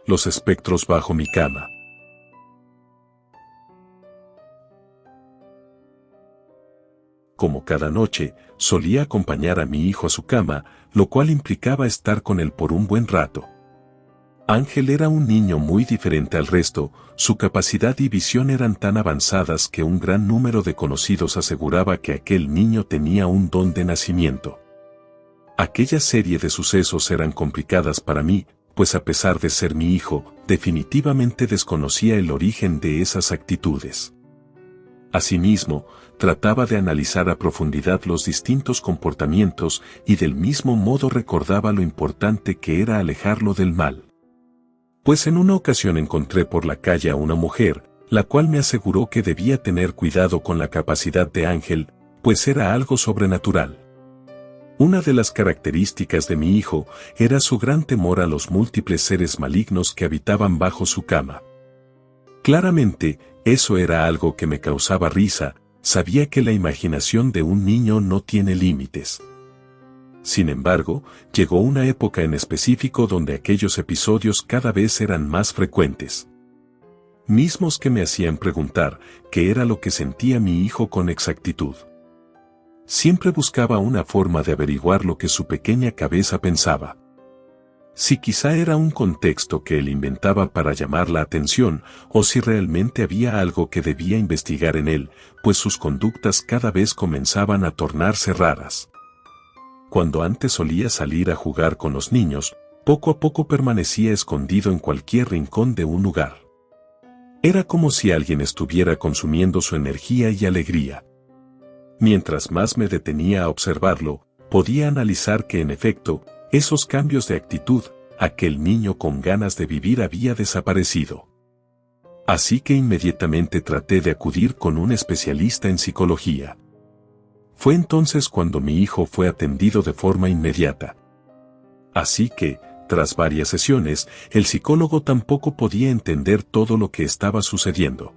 los espectros bajo mi cama. Como cada noche, solía acompañar a mi hijo a su cama, lo cual implicaba estar con él por un buen rato. Ángel era un niño muy diferente al resto, su capacidad y visión eran tan avanzadas que un gran número de conocidos aseguraba que aquel niño tenía un don de nacimiento. Aquella serie de sucesos eran complicadas para mí, pues a pesar de ser mi hijo, definitivamente desconocía el origen de esas actitudes. Asimismo, trataba de analizar a profundidad los distintos comportamientos y del mismo modo recordaba lo importante que era alejarlo del mal. Pues en una ocasión encontré por la calle a una mujer, la cual me aseguró que debía tener cuidado con la capacidad de Ángel, pues era algo sobrenatural. Una de las características de mi hijo era su gran temor a los múltiples seres malignos que habitaban bajo su cama. Claramente, eso era algo que me causaba risa, sabía que la imaginación de un niño no tiene límites. Sin embargo, llegó una época en específico donde aquellos episodios cada vez eran más frecuentes. Mismos que me hacían preguntar qué era lo que sentía mi hijo con exactitud. Siempre buscaba una forma de averiguar lo que su pequeña cabeza pensaba. Si quizá era un contexto que él inventaba para llamar la atención, o si realmente había algo que debía investigar en él, pues sus conductas cada vez comenzaban a tornarse raras. Cuando antes solía salir a jugar con los niños, poco a poco permanecía escondido en cualquier rincón de un lugar. Era como si alguien estuviera consumiendo su energía y alegría. Mientras más me detenía a observarlo, podía analizar que en efecto, esos cambios de actitud, aquel niño con ganas de vivir había desaparecido. Así que inmediatamente traté de acudir con un especialista en psicología. Fue entonces cuando mi hijo fue atendido de forma inmediata. Así que, tras varias sesiones, el psicólogo tampoco podía entender todo lo que estaba sucediendo.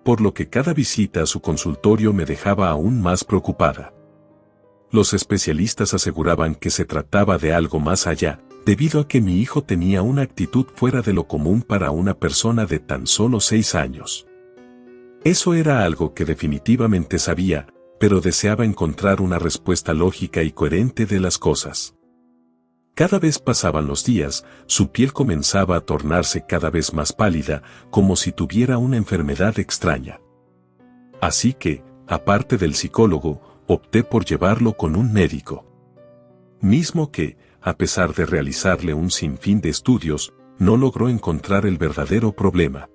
Por lo que cada visita a su consultorio me dejaba aún más preocupada. Los especialistas aseguraban que se trataba de algo más allá, debido a que mi hijo tenía una actitud fuera de lo común para una persona de tan solo 6 años. Eso era algo que definitivamente sabía, pero deseaba encontrar una respuesta lógica y coherente de las cosas. Cada vez pasaban los días, su piel comenzaba a tornarse cada vez más pálida, como si tuviera una enfermedad extraña. Así que, aparte del psicólogo, opté por llevarlo con un médico. Mismo que, a pesar de realizarle un sinfín de estudios, no logró encontrar el verdadero problema.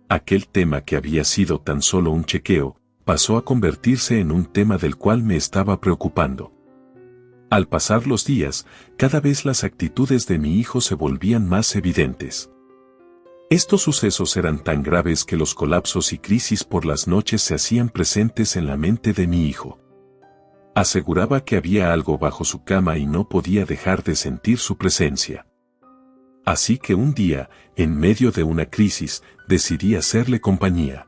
Aquel tema que había sido tan solo un chequeo, pasó a convertirse en un tema del cual me estaba preocupando. Al pasar los días, cada vez las actitudes de mi hijo se volvían más evidentes. Estos sucesos eran tan graves que los colapsos y crisis por las noches se hacían presentes en la mente de mi hijo. Aseguraba que había algo bajo su cama y no podía dejar de sentir su presencia. Así que un día, en medio de una crisis, decidí hacerle compañía.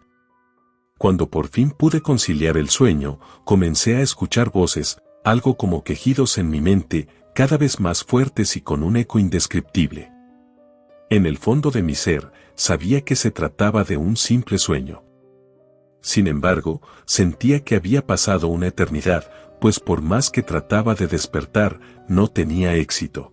Cuando por fin pude conciliar el sueño, comencé a escuchar voces, algo como quejidos en mi mente, cada vez más fuertes y con un eco indescriptible. En el fondo de mi ser, sabía que se trataba de un simple sueño. Sin embargo, sentía que había pasado una eternidad, pues por más que trataba de despertar, no tenía éxito.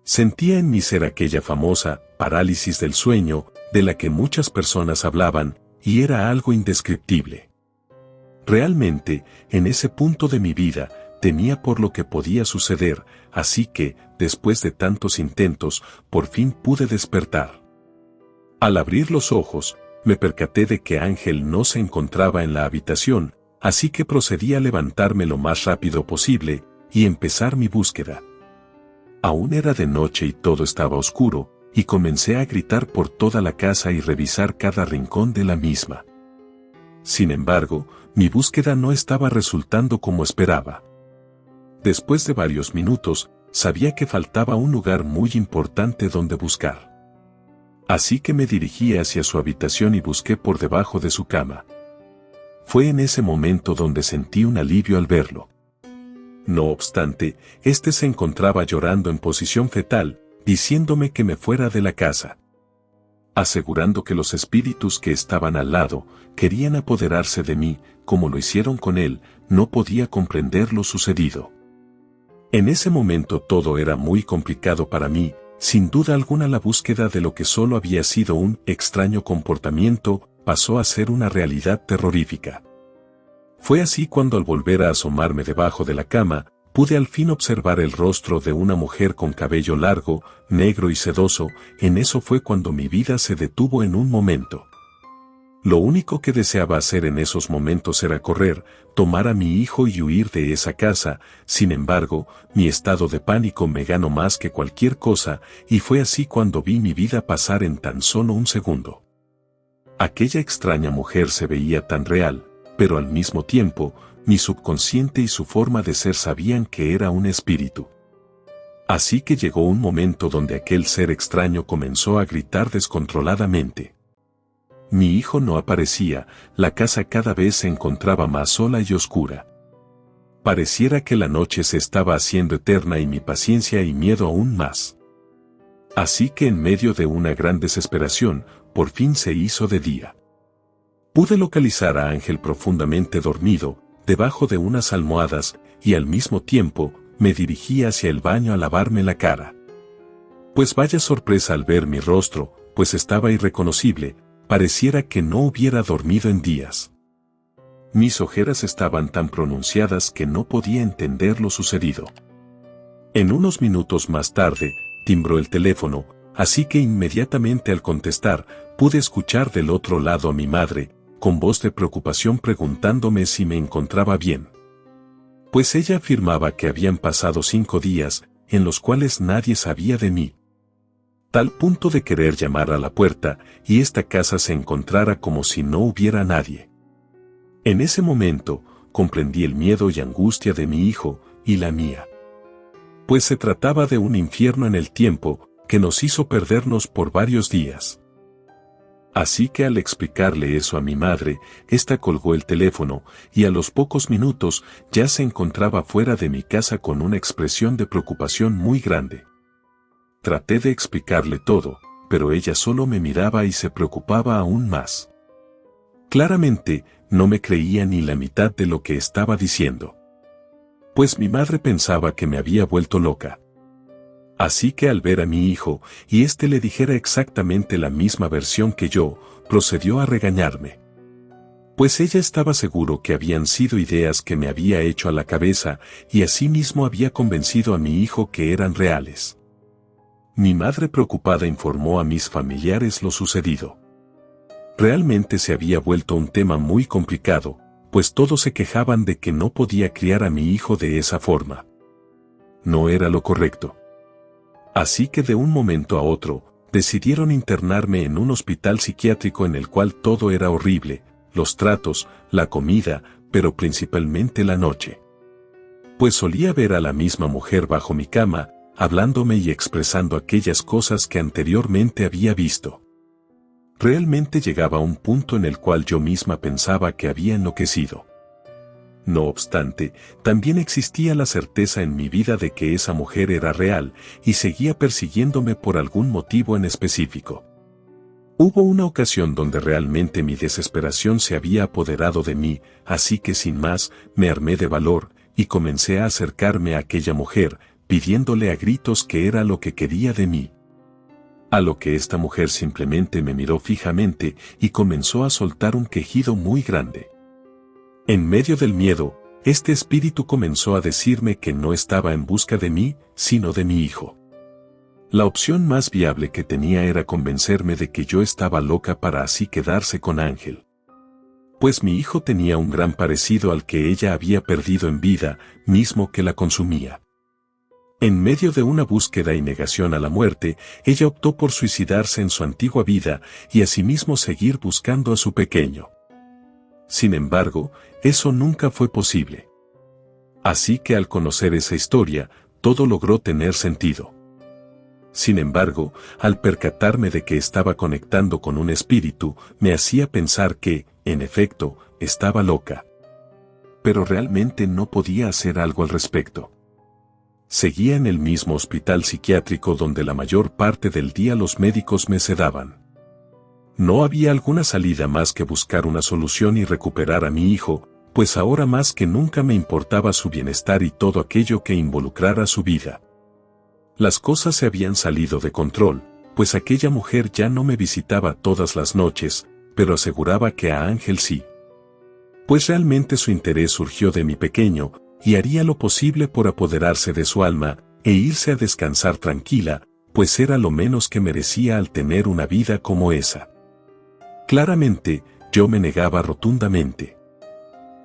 Sentía en mi ser aquella famosa parálisis del sueño, de la que muchas personas hablaban, y era algo indescriptible. Realmente, en ese punto de mi vida, temía por lo que podía suceder, así que, después de tantos intentos, por fin pude despertar. Al abrir los ojos, me percaté de que Ángel no se encontraba en la habitación, así que procedí a levantarme lo más rápido posible, y empezar mi búsqueda. Aún era de noche y todo estaba oscuro, y comencé a gritar por toda la casa y revisar cada rincón de la misma. Sin embargo, mi búsqueda no estaba resultando como esperaba. Después de varios minutos, sabía que faltaba un lugar muy importante donde buscar. Así que me dirigí hacia su habitación y busqué por debajo de su cama. Fue en ese momento donde sentí un alivio al verlo. No obstante, este se encontraba llorando en posición fetal, diciéndome que me fuera de la casa, asegurando que los espíritus que estaban al lado querían apoderarse de mí, como lo hicieron con él. No podía comprender lo sucedido. En ese momento todo era muy complicado para mí. Sin duda alguna la búsqueda de lo que solo había sido un extraño comportamiento pasó a ser una realidad terrorífica. Fue así cuando al volver a asomarme debajo de la cama, pude al fin observar el rostro de una mujer con cabello largo, negro y sedoso. En eso fue cuando mi vida se detuvo en un momento. Lo único que deseaba hacer en esos momentos era correr, tomar a mi hijo y huir de esa casa. Sin embargo, mi estado de pánico me ganó más que cualquier cosa, y fue así cuando vi mi vida pasar en tan solo un segundo. Aquella extraña mujer se veía tan real, pero al mismo tiempo, mi subconsciente y su forma de ser sabían que era un espíritu. Así que llegó un momento donde aquel ser extraño comenzó a gritar descontroladamente. Mi hijo no aparecía, la casa cada vez se encontraba más sola y oscura. Pareciera que la noche se estaba haciendo eterna y mi paciencia y miedo aún más. Así que en medio de una gran desesperación, por fin se hizo de día. Pude localizar a Ángel profundamente dormido, debajo de unas almohadas, y al mismo tiempo, me dirigí hacia el baño a lavarme la cara. Pues vaya sorpresa al ver mi rostro, pues estaba irreconocible, pareciera que no hubiera dormido en días. Mis ojeras estaban tan pronunciadas que no podía entender lo sucedido. En unos minutos más tarde, timbró el teléfono, así que inmediatamente al contestar, pude escuchar del otro lado a mi madre, con voz de preocupación preguntándome si me encontraba bien. Pues ella afirmaba que habían pasado 5 días, en los cuales nadie sabía de mí. Tal punto de querer llamar a la puerta, y esta casa se encontrara como si no hubiera nadie. En ese momento, comprendí el miedo y angustia de mi hijo, y la mía. Pues se trataba de un infierno en el tiempo, que nos hizo perdernos por varios días. Así que al explicarle eso a mi madre, ésta colgó el teléfono, y a los pocos minutos ya se encontraba fuera de mi casa con una expresión de preocupación muy grande. Traté de explicarle todo, pero ella solo me miraba y se preocupaba aún más. Claramente, no me creía ni la mitad de lo que estaba diciendo. Pues mi madre pensaba que me había vuelto loca. Así que al ver a mi hijo, y éste le dijera exactamente la misma versión que yo, procedió a regañarme. Pues ella estaba seguro que habían sido ideas que me había hecho a la cabeza, y asimismo había convencido a mi hijo que eran reales. Mi madre preocupada informó a mis familiares lo sucedido. Realmente se había vuelto un tema muy complicado, pues todos se quejaban de que no podía criar a mi hijo de esa forma. No era lo correcto. Así que de un momento a otro, decidieron internarme en un hospital psiquiátrico en el cual todo era horrible, los tratos, la comida, pero principalmente la noche. Pues solía ver a la misma mujer bajo mi cama, hablándome y expresando aquellas cosas que anteriormente había visto. Realmente llegaba a un punto en el cual yo misma pensaba que había enloquecido. No obstante, también existía la certeza en mi vida de que esa mujer era real y seguía persiguiéndome por algún motivo en específico. Hubo una ocasión donde realmente mi desesperación se había apoderado de mí, así que sin más, me armé de valor y comencé a acercarme a aquella mujer, pidiéndole a gritos que era lo que quería de mí. A lo que esta mujer simplemente me miró fijamente y comenzó a soltar un quejido muy grande. En medio del miedo, este espíritu comenzó a decirme que no estaba en busca de mí, sino de mi hijo. La opción más viable que tenía era convencerme de que yo estaba loca para así quedarse con Ángel. Pues mi hijo tenía un gran parecido al que ella había perdido en vida, mismo que la consumía. En medio de una búsqueda y negación a la muerte, ella optó por suicidarse en su antigua vida y asimismo seguir buscando a su pequeño. Sin embargo, eso nunca fue posible. Así que al conocer esa historia, todo logró tener sentido. Sin embargo, al percatarme de que estaba conectando con un espíritu, me hacía pensar que, en efecto, estaba loca. Pero realmente no podía hacer algo al respecto. Seguía en el mismo hospital psiquiátrico donde la mayor parte del día los médicos me sedaban. No había alguna salida más que buscar una solución y recuperar a mi hijo, pues ahora más que nunca me importaba su bienestar y todo aquello que involucrara su vida. Las cosas se habían salido de control, pues aquella mujer ya no me visitaba todas las noches, pero aseguraba que a Ángel sí. Pues realmente su interés surgió de mi pequeño, y haría lo posible por apoderarse de su alma, e irse a descansar tranquila, pues era lo menos que merecía al tener una vida como esa. Claramente, yo me negaba rotundamente.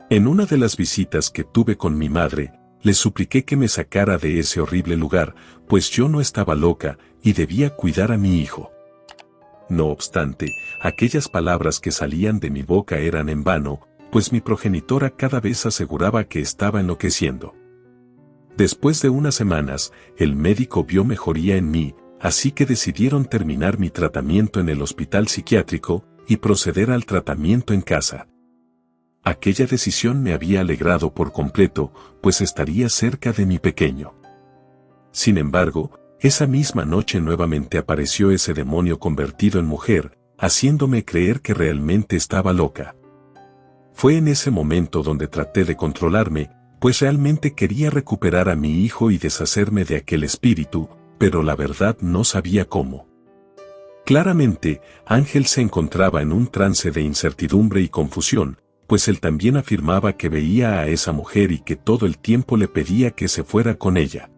En una de las visitas que tuve con mi madre, le supliqué que me sacara de ese horrible lugar, pues yo no estaba loca, y debía cuidar a mi hijo. No obstante, aquellas palabras que salían de mi boca eran en vano, pues mi progenitora cada vez aseguraba que estaba enloqueciendo. Después de unas semanas, el médico vio mejoría en mí, así que decidieron terminar mi tratamiento en el hospital psiquiátrico y proceder al tratamiento en casa. Aquella decisión me había alegrado por completo, pues estaría cerca de mi pequeño. Sin embargo, esa misma noche nuevamente apareció ese demonio convertido en mujer, haciéndome creer que realmente estaba loca. Fue en ese momento donde traté de controlarme, pues realmente quería recuperar a mi hijo y deshacerme de aquel espíritu, pero la verdad no sabía cómo. Claramente, Ángel se encontraba en un trance de incertidumbre y confusión, pues él también afirmaba que veía a esa mujer y que todo el tiempo le pedía que se fuera con ella.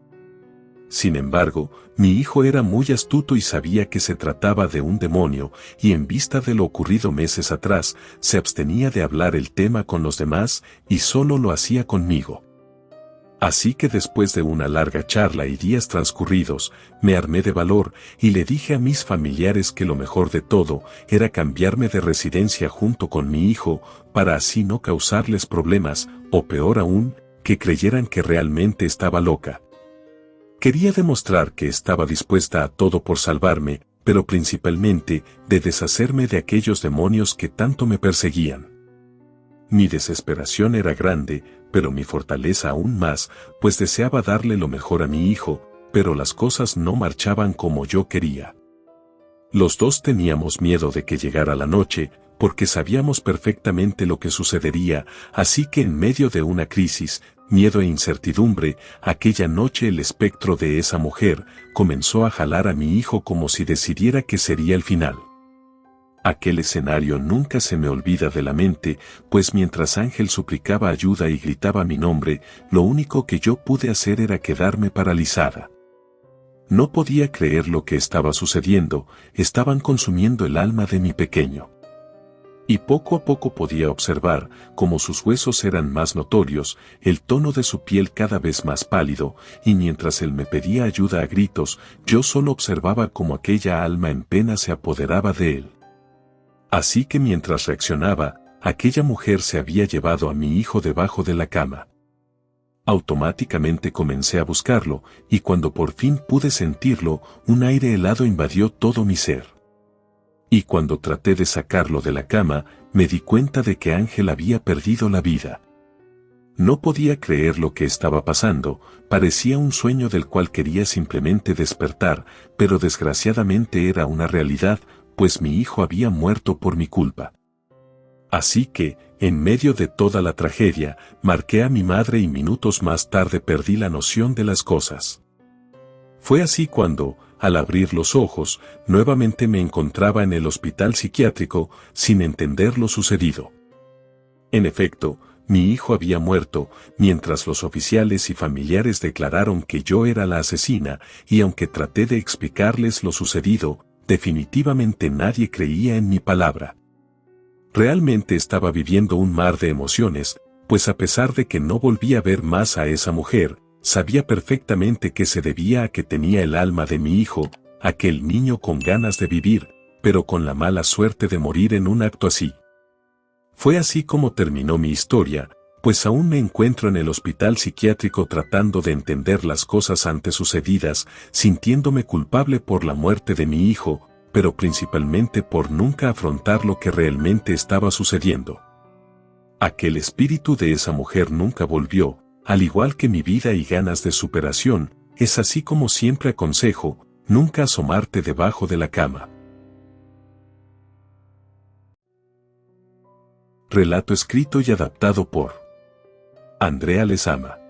Sin embargo, mi hijo era muy astuto y sabía que se trataba de un demonio, y en vista de lo ocurrido meses atrás, se abstenía de hablar el tema con los demás y solo lo hacía conmigo. Así que después de una larga charla y días transcurridos, me armé de valor y le dije a mis familiares que lo mejor de todo era cambiarme de residencia junto con mi hijo, para así no causarles problemas, o peor aún, que creyeran que realmente estaba loca. Quería demostrar que estaba dispuesta a todo por salvarme, pero principalmente de deshacerme de aquellos demonios que tanto me perseguían. Mi desesperación era grande, pero mi fortaleza aún más, pues deseaba darle lo mejor a mi hijo, pero las cosas no marchaban como yo quería. Los dos teníamos miedo de que llegara la noche, porque sabíamos perfectamente lo que sucedería, así que en medio de una crisis, miedo e incertidumbre, aquella noche el espectro de esa mujer comenzó a jalar a mi hijo como si decidiera que sería el final. Aquel escenario nunca se me olvida de la mente, pues mientras Ángel suplicaba ayuda y gritaba mi nombre, lo único que yo pude hacer era quedarme paralizada. No podía creer lo que estaba sucediendo, estaban consumiendo el alma de mi pequeño. Y poco a poco podía observar cómo sus huesos eran más notorios, el tono de su piel cada vez más pálido, y mientras él me pedía ayuda a gritos, yo solo observaba cómo aquella alma en pena se apoderaba de él. Así que mientras reaccionaba, aquella mujer se había llevado a mi hijo debajo de la cama. Automáticamente comencé a buscarlo, y cuando por fin pude sentirlo, un aire helado invadió todo mi ser. Y cuando traté de sacarlo de la cama, me di cuenta de que Ángel había perdido la vida. No podía creer lo que estaba pasando, parecía un sueño del cual quería simplemente despertar, pero desgraciadamente era una realidad, pues mi hijo había muerto por mi culpa. Así que, en medio de toda la tragedia, marqué a mi madre y minutos más tarde perdí la noción de las cosas. Fue así cuando, al abrir los ojos, nuevamente me encontraba en el hospital psiquiátrico, sin entender lo sucedido. En efecto, mi hijo había muerto, mientras los oficiales y familiares declararon que yo era la asesina, y aunque traté de explicarles lo sucedido, definitivamente nadie creía en mi palabra. Realmente estaba viviendo un mar de emociones, pues a pesar de que no volví a ver más a esa mujer, sabía perfectamente que se debía a que tenía el alma de mi hijo, aquel niño con ganas de vivir, pero con la mala suerte de morir en un acto así. Fue así como terminó mi historia, pues aún me encuentro en el hospital psiquiátrico tratando de entender las cosas antes sucedidas, sintiéndome culpable por la muerte de mi hijo, pero principalmente por nunca afrontar lo que realmente estaba sucediendo. Aquel espíritu de esa mujer nunca volvió, al igual que mi vida y ganas de superación, es así como siempre aconsejo, nunca asomarte debajo de la cama. Relato escrito y adaptado por Andrea Lezama.